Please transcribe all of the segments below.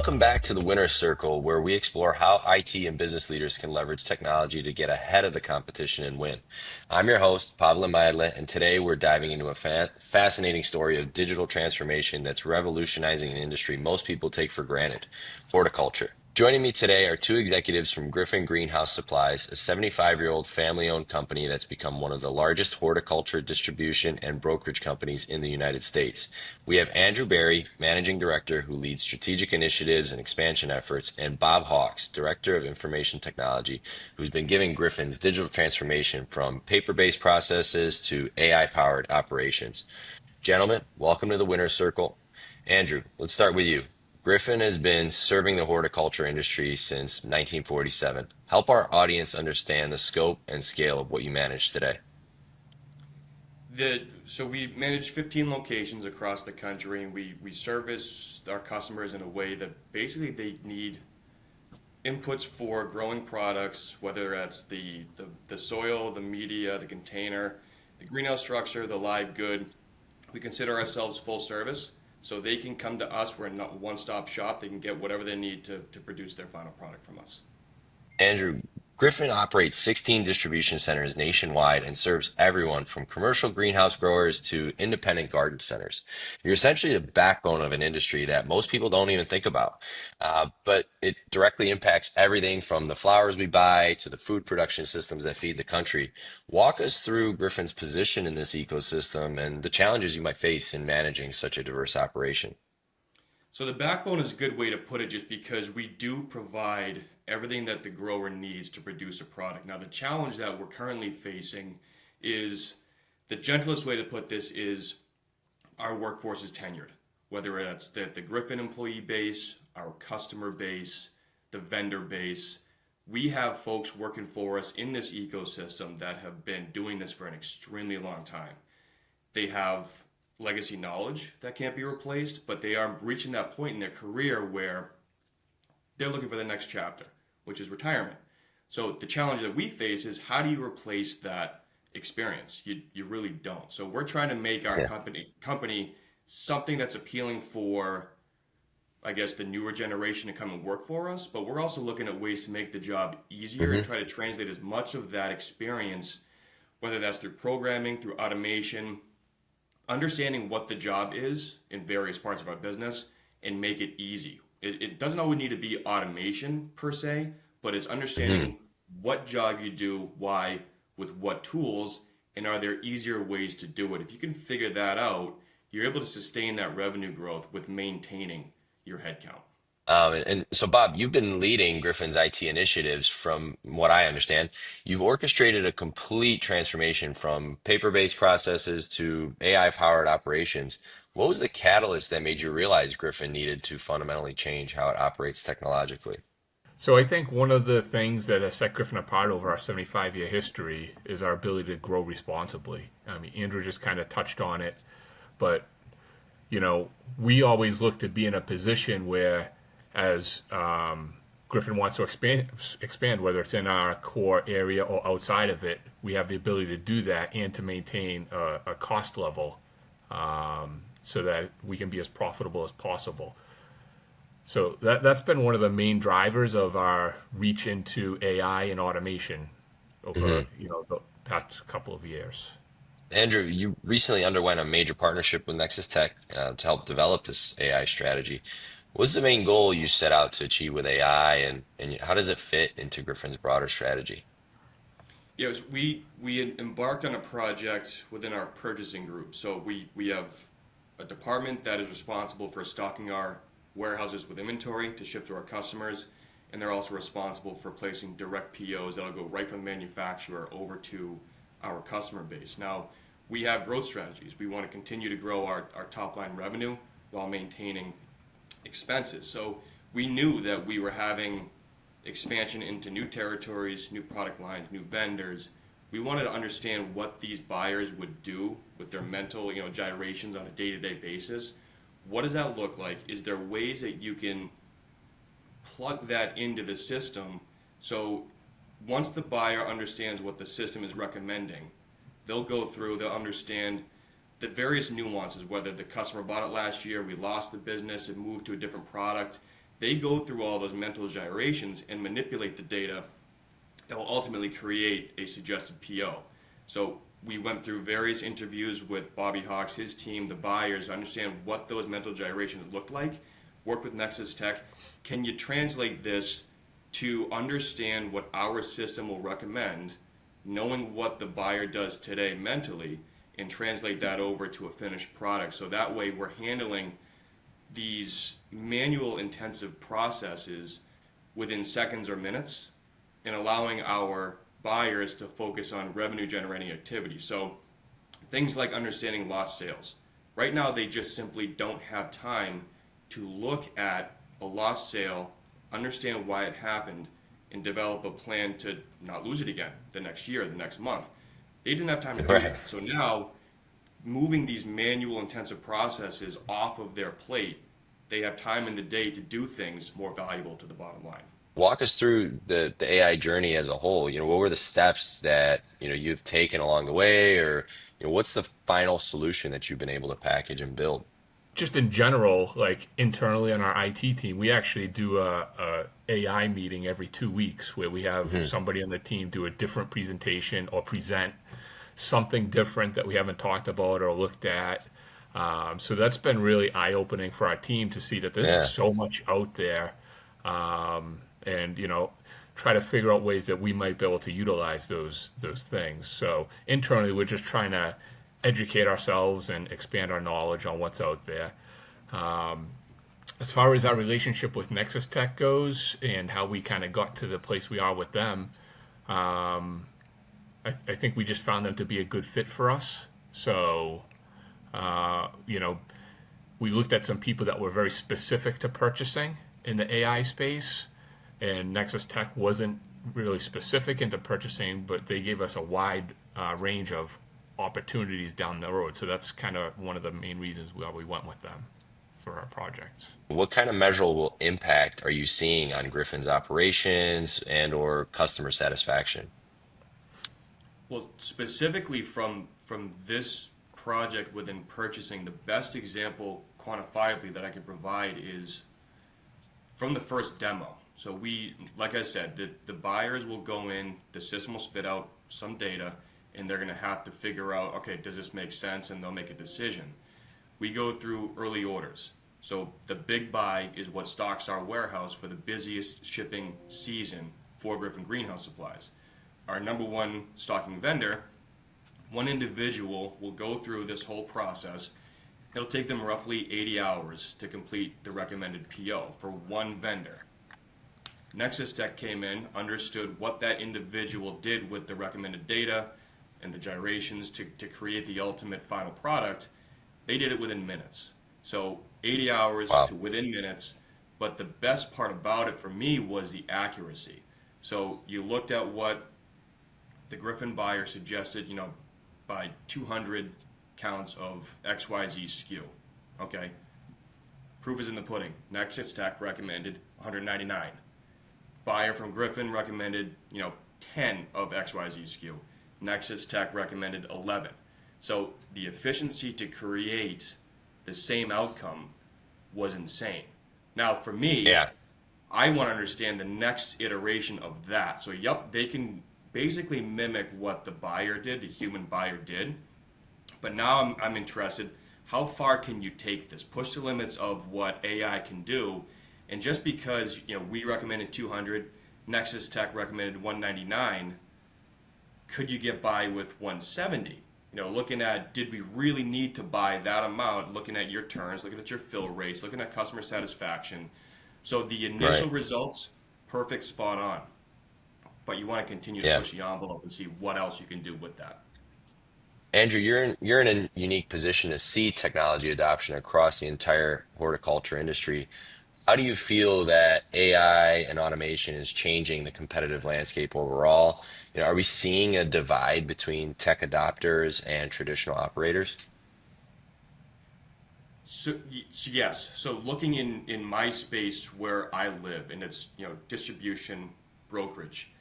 Welcome back to the Winner's Circle, where we explore how IT and business leaders can leverage technology to get ahead of the competition and win. I'm your host, Pavle Madle, and today we're diving into a fascinating story of digital transformation that's revolutionizing an industry most people take for granted, horticulture. Joining me today are two executives from Griffin Greenhouse Supplies, a 75-year-old family-owned company that's become one of the largest horticulture distribution and brokerage companies in the United States. We have Andrew Barry, Managing Director, who leads strategic initiatives and expansion efforts, and Bob Hawks, Director of Information Technology, who's been giving Griffin's digital transformation from paper-based processes to AI-powered operations. Gentlemen, welcome to the Winner's Circle. Andrew, let's start with you. Griffin has been serving the horticulture industry since 1947. Help our audience understand the scope and scale of what you manage today. So we manage 15 locations across the country, and we service our customers in a way that basically they need inputs for growing products, whether that's the soil, the media, the container, the greenhouse structure, the live good. We consider ourselves full service, so they can come to us. We're not one-stop shop. They can get whatever they need to produce their final product from us. Andrew, Griffin operates 16 distribution centers nationwide and serves everyone from commercial greenhouse growers to independent garden centers. You're essentially the backbone of an industry that most people don't even think about, but it directly impacts everything from the flowers we buy to the food production systems that feed the country. Walk us through Griffin's position in this ecosystem and the challenges you might face in managing such a diverse operation. So the backbone is a good way to put it just because we do provide everything that the grower needs to produce a product. Now, the challenge that we're currently facing is the gentlest way to put this is our workforce is tenured, whether that's the Griffin employee base, our customer base, the vendor base. We have folks working for us in this ecosystem that have been doing this for an extremely long time. They have legacy knowledge that can't be replaced, but they are reaching that point in their career where they're looking for the next chapter, which is retirement. So the challenge that we face is how do you replace that experience? You really don't. So we're trying to make our Yeah. company something that's appealing for, I guess, the newer generation to come and work for us, but we're also looking at ways to make the job easier and Mhm. try to translate as much of that experience, whether that's through programming, through automation, understanding what the job is in various parts of our business and make it easy. It doesn't always need to be automation per se, but it's Mhm. understanding what job you do, why, with what tools, and are there easier ways to do it. If you can figure that out, you're able to sustain that revenue growth with maintaining your headcount. And so, Bob, you've been leading Griffin's IT initiatives from what I understand. You've orchestrated a complete transformation from paper-based processes to AI-powered operations. What was the catalyst that made you realize Griffin needed to fundamentally change how it operates technologically? So I think one of the things that has set Griffin apart over our 75-year history is our ability to grow responsibly. I mean, Andrew just kind of touched on it, but we always look to be in a position where, as Griffin wants to expand, whether it's in our core area or outside of it, we have the ability to do that and to maintain a cost level so that we can be as profitable as possible. So that's been one of the main drivers of our reach into AI and automation over the past couple of years. Andrew, you recently underwent a major partnership with NexusTek to help develop this AI strategy. What's the main goal you set out to achieve with AI, and how does it fit into Griffin's broader strategy? Yes, we embarked on a project within our purchasing group. So we have a department that is responsible for stocking our warehouses with inventory to ship to our customers, and they're also responsible for placing direct POs that'll go right from the manufacturer over to our customer base. Now, we have growth strategies. We want to continue to grow our top line revenue while maintaining expenses. So we knew that we were having expansion into new territories, new product lines, new vendors. We wanted to understand what these buyers would do with their mental, gyrations on a day-to-day basis. What does that look like? Is there ways that you can plug that into the system so once the buyer understands what the system is recommending, they'll understand the various nuances, whether the customer bought it last year, we lost the business, it moved to a different product. they go through all those mental gyrations and manipulate the data that will ultimately create a suggested PO. So we went through various interviews with Bobby Hawks, his team, the buyers, to understand what those mental gyrations look like, work with NexusTek. Can you translate this to understand what our system will recommend, knowing what the buyer does today mentally, and translate that over to a finished product? So that way we're handling these manual intensive processes within seconds or minutes and allowing our buyers to focus on revenue generating activity. So things like understanding lost sales. Right now they just simply don't have time to look at a lost sale, understand why it happened, and develop a plan to not lose it again the next year, the next month. They didn't have time to do Right. that. So now, moving these manual intensive processes off of their plate, they have time in the day to do things more valuable to the bottom line. Walk us through the AI journey as a whole. What were the steps that, you've taken along the way, or, what's the final solution that you've been able to package and build? Just in general, like internally on our IT team, we actually do a AI meeting every 2 weeks where we have Hmm. somebody on the team do a different presentation or present something different that we haven't talked about or looked at. So that's been really eye-opening for our team to see that there's Yeah. so much out there, and try to figure out ways that we might be able to utilize those things. So internally, we're just trying to educate ourselves and expand our knowledge on what's out there. As far as our relationship with NexusTek goes and how we kind of got to the place we are with them, I think we just found them to be a good fit for us. So, we looked at some people that were very specific to purchasing in the AI space, and NexusTek wasn't really specific into purchasing, but they gave us a wide range of opportunities down the road. So that's kind of one of the main reasons why we went with them for our projects. What kind of measurable impact are you seeing on Griffin's operations and or customer satisfaction? Well, specifically from this project within purchasing, the best example quantifiably that I can provide is from the first demo. So we, like I said, the buyers will go in, the system will spit out some data, and they're going to have to figure out, okay, does this make sense? And they'll make a decision. We go through early orders. So the big buy is what stocks our warehouse for the busiest shipping season for Griffin Greenhouse Supplies. Our number one stocking vendor, one individual will go through this whole process. It'll take them roughly 80 hours to complete the recommended PO for one vendor. NexusTek came in, understood what that individual did with the recommended data and the gyrations to create the ultimate final product. They did it within minutes. So 80 hours Wow. to within minutes. But the best part about it for me was the accuracy. So you looked at what the Griffin buyer suggested, by 200 counts of XYZ SKU. Okay. Proof is in the pudding. NexusTek recommended 199. Buyer from Griffin recommended, 10 of XYZ SKU. NexusTek recommended 11. So the efficiency to create the same outcome was insane. Now, for me, Yeah. I want to understand the next iteration of that. So, yep, they can basically mimic what the buyer did, the human buyer did. But now I'm interested, how far can you take this? Push the limits of what AI can do. And just because, we recommended 200, NexusTek recommended 199, could you get by with 170? Looking at, did we really need to buy that amount? Looking at your turns, looking at your fill rates, looking at customer satisfaction. So the initial Right. results, perfect, spot on. But you want to continue to Yeah. push the envelope and see what else you can do with that. Andrew, you're in a unique position to see technology adoption across the entire horticulture industry. How do you feel that AI and automation is changing the competitive landscape overall? Are we seeing a divide between tech adopters and traditional operators? So yes. So looking in my space where I live, and it's distribution brokerage,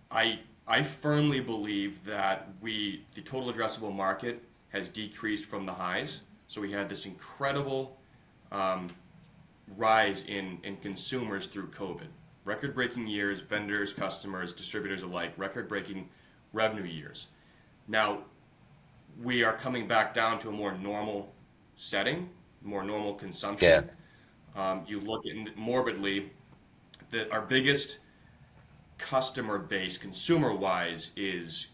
I firmly believe that the total addressable market has decreased from the highs. So we had this incredible rise in consumers through COVID. Record breaking years, vendors, customers, distributors alike, record breaking revenue years. Now, we are coming back down to a more normal setting, more normal Yeah. consumption. You look at morbidly, our biggest customer base, consumer wise, is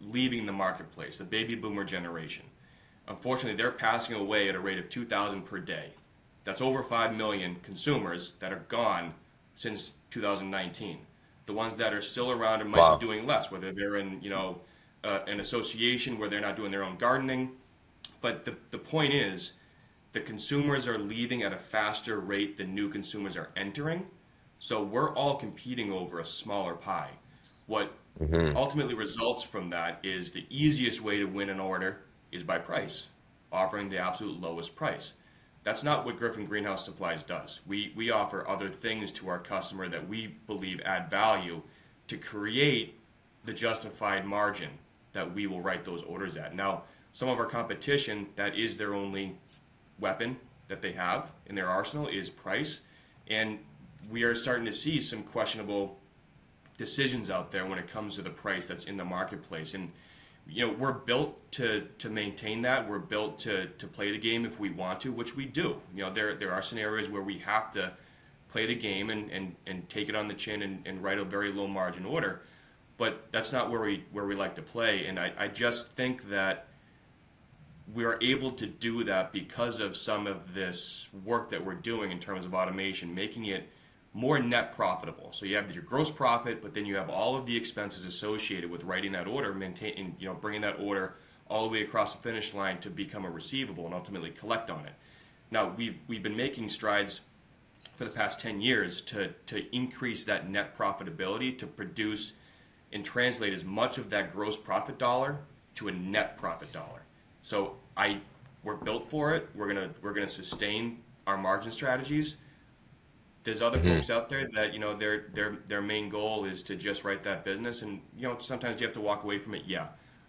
leaving the marketplace, the baby boomer generation. Unfortunately, they're passing away at a rate of 2,000 per day. That's over 5 million consumers that are gone since 2019. The ones that are still around and might be Wow. doing less, whether they're in, an association where they're not doing their own gardening. But the point is, the consumers are leaving at a faster rate than new consumers are entering. So we're all competing over a smaller pie. What Hmm. ultimately results from that is the easiest way to win an order is by price, offering the absolute lowest price. That's not what Griffin Greenhouse Supplies does. We offer other things to our customer that we believe add value to create the justified margin that we will write those orders at. Now, some of our competition, that is their only weapon that they have in their arsenal is price. And we are starting to see some questionable decisions out there when it comes to the price that's in the marketplace. And we're built to maintain that. We're built to play the game if we want to, which we do. There are scenarios where we have to play the game and take it on the chin and write a very low margin order. But that's not where we like to play. And I just think that we are able to do that because of some of this work that we're doing in terms of automation, making it more net profitable. So you have your gross profit, but then you have all of the expenses associated with writing that order, maintaining, bringing that order all the way across the finish line to become a receivable and ultimately collect on it. Now we've been making strides for the past 10 years to increase that net profitability to produce and translate as much of that gross profit dollar to a net profit dollar. So we're built for it. We're gonna sustain our margin strategies. There's other Hmm. folks out there that their main goal is to just write that business, and sometimes you have to walk away from it. Yeah,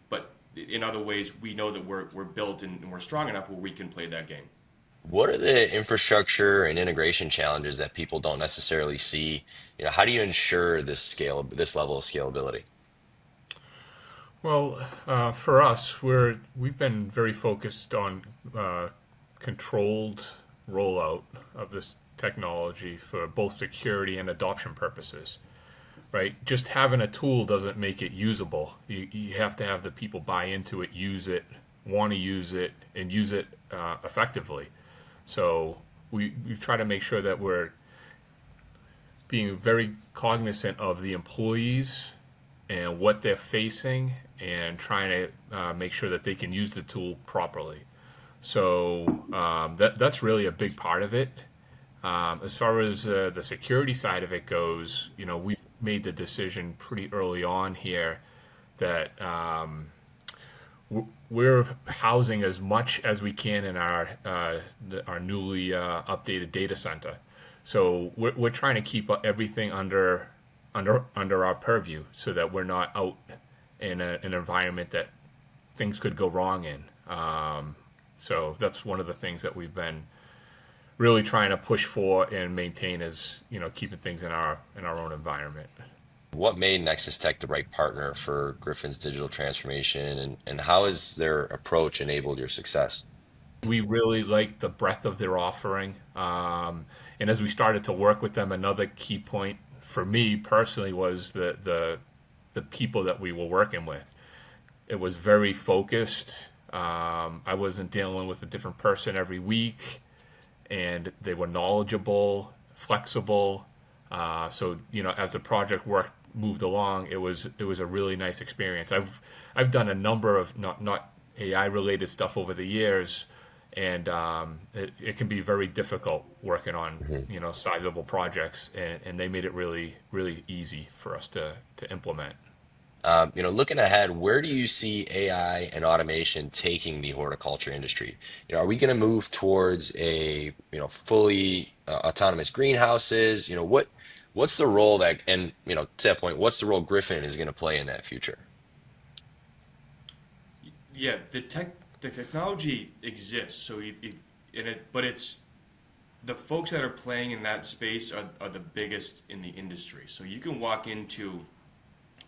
but in other ways, we know that we're built and we're strong enough where we can play that game. What are the infrastructure and integration challenges that people don't necessarily see? How do you ensure this level of scalability? Well, for us, we've been very focused on controlled rollout of this technology for both security and adoption purposes. Right? Just having a tool doesn't make it usable. You have to have the people buy into it, use it, want to use it, and use it effectively. So we try to make sure that we're being very cognizant of the employees and what they're facing and trying to make sure that they can use the tool properly. So that's really a big part of it. As far as the security side of it goes, we've made the decision pretty early on here that we're housing as much as we can in our newly updated data center. So we're trying to keep everything under our purview, so that we're not out in an environment that things could go wrong in. So that's one of the things that we've been really trying to push for and maintain is keeping things in our own environment. What made NexusTek the right partner for Griffin's digital transformation, and how has their approach enabled your success? We really liked the breadth of their offering, and as we started to work with them, another key point for me personally was the people that we were working with. It was very focused. I wasn't dealing with a different person every week, and they were knowledgeable, flexible. So as the project moved along, it was a really nice experience. I've done a number of not AI related stuff over the years, and it can be very difficult working on Mhm. sizable projects, and they made it really really easy for us to implement. Looking ahead, where do you see AI and automation taking the horticulture industry? Are we going to move towards a fully autonomous greenhouses? What's the role to that point, what's the role Griffin is going to play in that future? Yeah, the technology exists. So but it's the folks that are playing in that space are the biggest in the industry. So you can walk into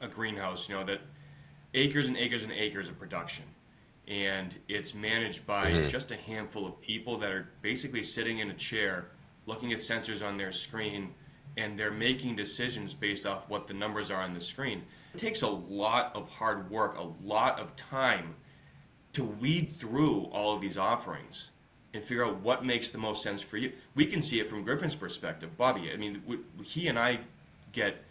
a greenhouse, that acres and acres and acres of production. And it's managed by Hmm. just a handful of people that are basically sitting in a chair, looking at sensors on their screen, and they're making decisions based off what the numbers are on the screen. It takes a lot of hard work, a lot of time to weed through all of these offerings and figure out what makes the most sense for you. We can see it from Griffin's perspective. Bobby, I mean, he and I get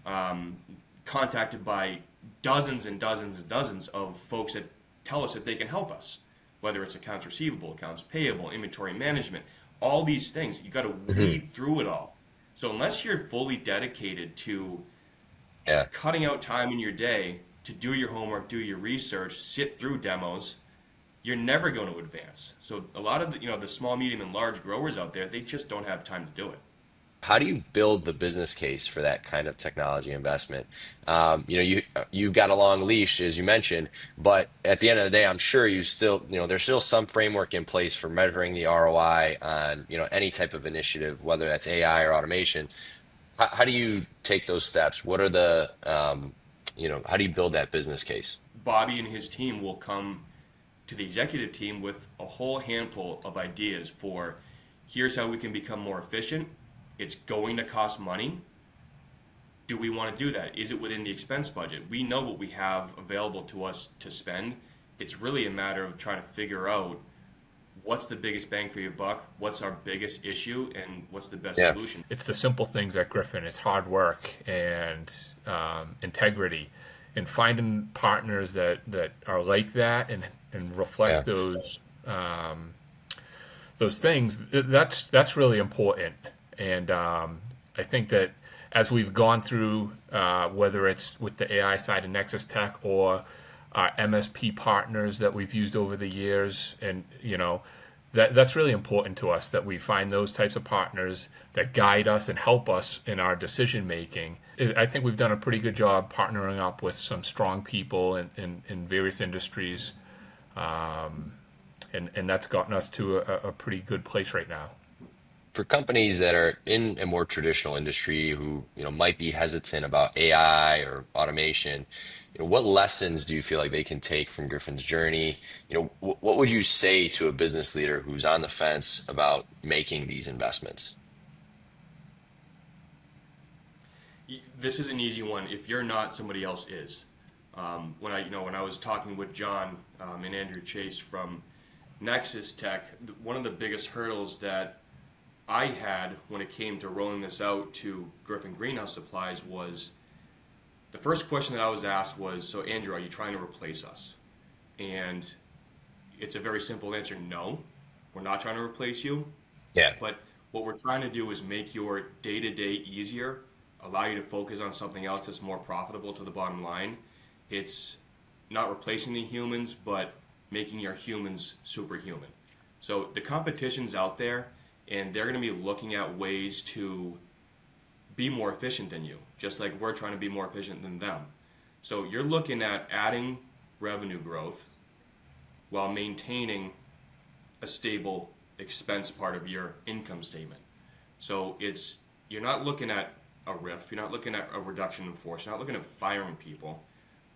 um, contacted by dozens and dozens and dozens of folks that tell us that they can help us, whether it's accounts receivable, accounts payable, inventory management, all these things. You got to Hmm. weed through it all. So unless you're fully dedicated to Yeah. cutting out time in your day to do your homework, do your research, sit through demos, you're never going to advance. So a lot of the small, medium, and large growers out there, they just don't have time to do it. How do you build the business case for that kind of technology investment? You've got a long leash, as you mentioned, but at the end of the day, I'm sure you still, there's still some framework in place for measuring the ROI on, any type of initiative, whether that's AI or automation. How do you take those steps? What are how do you build that business case? Bobby and his team will come to the executive team with a whole handful of ideas for here's how we can become more efficient. It's going to cost money. Do we want to do that? Is it within the expense budget? We know what we have available to us to spend. It's really a matter of trying to figure out what's the biggest bang for your buck, what's our biggest issue, and what's the best Yeah. solution. It's the simple things at Griffin. It's hard work and integrity, and finding partners that are like that and Yeah. reflect those things. That's really important. And I think that as we've gone through, whether it's with the AI side of NexusTek or our MSP partners that we've used over the years, and that's really important to us that we find those types of partners that guide us and help us in our decision making. I think we've done a pretty good job partnering up with some strong people in various industries, and that's gotten us to a pretty good place right now. For companies that are in a more traditional industry who, might be hesitant about AI or automation, what lessons do you feel like they can take from Griffin's journey? What would you say to a business leader who's on the fence about making these investments? This is an easy one. If you're not, somebody else is. When I was talking with John and Andrew Chase from NexusTek, one of the biggest hurdles that I had when it came to rolling this out to Griffin Greenhouse Supplies was the first question that I was asked was, "So Andrew, are you trying to replace us?" And it's a very simple answer: no, we're not trying to replace you. Yeah. But what we're trying to do is make your day to day easier, allow you to focus on something else that's more profitable to the bottom line. It's not replacing the humans, but making your humans superhuman. So the competition's out there, and they're going to be looking at ways to be more efficient than you, just like we're trying to be more efficient than them. So you're looking at adding revenue growth while maintaining a stable expense part of your income statement. So you're not looking at a RIF, you're not looking at a reduction in force, you're not looking at firing people,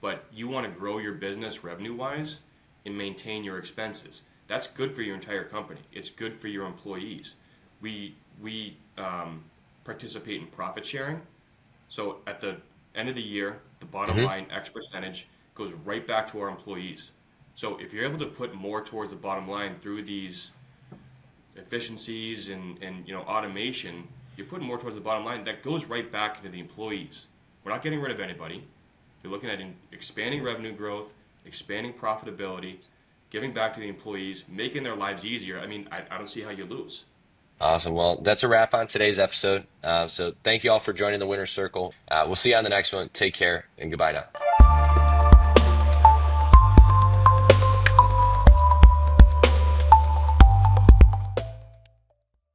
but you want to grow your business revenue wise and maintain your expenses. That's good for your entire company. It's good for your employees. We participate in profit sharing. So at the end of the year, the bottom Hmm. line X percentage goes right back to our employees. So if you're able to put more towards the bottom line through these efficiencies and automation, you're putting more towards the bottom line. That goes right back into the employees. We're not getting rid of anybody. You're looking at expanding revenue growth, expanding profitability, giving back to the employees, making their lives easier. I mean, I don't see how you lose. Awesome. Well, that's a wrap on today's episode. So thank you all for joining the Winner Circle. We'll see you on the next one. Take care and goodbye now.